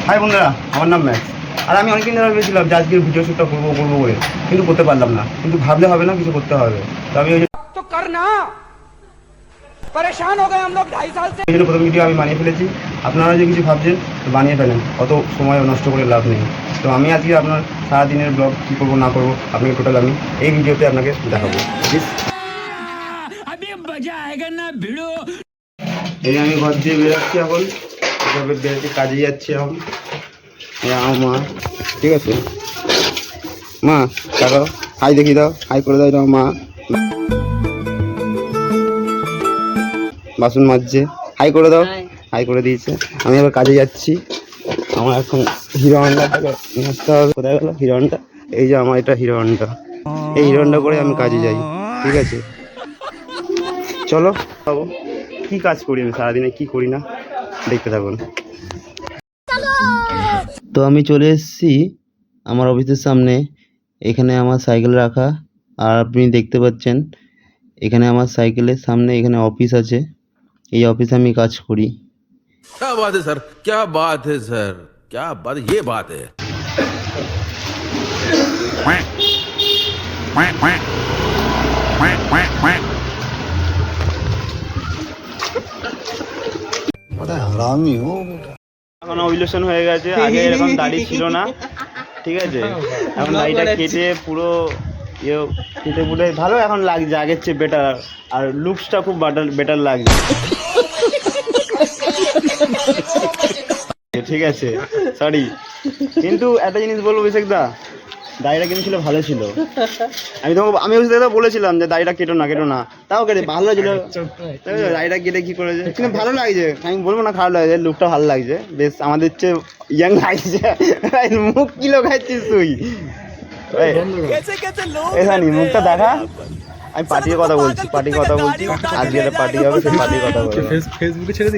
High বন্ধুরা, আমার নাম ম্যাক্স। আর আমি অনেকদিন ধরে ভেবেছিলাম যে আজকের ভিডিও শ্যুটটা করবো করে, কিন্তু করতে পারলাম না। কিন্তু ভাবলে হবে না, কিছু করতে হবে। তো আমি ওই জন্য প্রথম ভিডিও আমি বানিয়ে ফেলেছি। আপনারা যে কিছু ভাবছেন তো বানিয়ে ফেলেন, অত সময় নষ্ট করে লাভ নেই। তো আমি আজকে আপনার সারাদিনের ব্লগ কী করবো না করবো আপনাকে টোটাল আমি এই ভিডিওতে আপনাকে দেখাবো। এই আমি ঘর দিয়ে বেরোচ্ছি এখন, বেরোচ্ছি, কাজে যাচ্ছি এখন। আমার মা, ঠিক আছে মা, তাকাও, হাই দেখি দাও, হাই করে দাও। এটা মা বাসন মাজছে, হাই করে দাও। হাই করে দিয়েছে। আমি এবার কাজে যাচ্ছি। আমার এখন হিরো হন্ডাটাকে মারতে হবে। কোথায় গেল হিরো হন্ডা? এই যে আমার এটা হিরো হন্ডা। এই হিরো হন্ডা করে আমি কাজে যাই, ঠিক আছে? চলো বাবু, কী কাজ করি আমি সারাদিনে, কী করি না দেখতে থাকুন। তো আমি চলে এসেছি আমার অফিসের সামনে। এখানে আমার সাইকেল রাখা, আর আপনি দেখতে পাচ্ছেন এখানে আমার সাইকেলের সামনে এখানে অফিস আছে। এই অফিসে আমি কাজ করি। क्या बात है सर, क्या बात है सर, क्या बात, ये बात है। बड़ा हरामी हो। এখন ইলিউশন হয়ে গেছে, আগে এরকম দাড়ি ছিল না, ঠিক আছে? এখন দাড়িটা কেটে পুরো ইয়ে কেটে পুরো ভালো এখন লাগছে, আগের চেয়ে বেটার। আর লুকসটা খুব বেটার লাগছে, ঠিক আছে? সরি, কিন্তু একটা জিনিস বলবো অভিষেক দা, দাড়িটা কিন্তু ছিল ভালো ছিল। আমি অভিষেক দা বলেছিলাম যে দাড়িটা কেটো না, তাও কেটে ভালো ছিল। দাড়িটা কেটে কি করেছে, কিন্তু ভালো লাগছে। আমি বলবো না খারাপ লাগছে, লুকটা ভালো লাগছে বেশ, আমাদের চেয়ে ইয়াং লাগছে। মুখ কি লোকাচ্ছিস তুই? এখানে মুখটা দেখা। আমি পার্টির কথা বলছি, আজকে একটা পার্টি হবে, সেই পার্টির কথা বলছি। ফেসবুকে ছেড়ে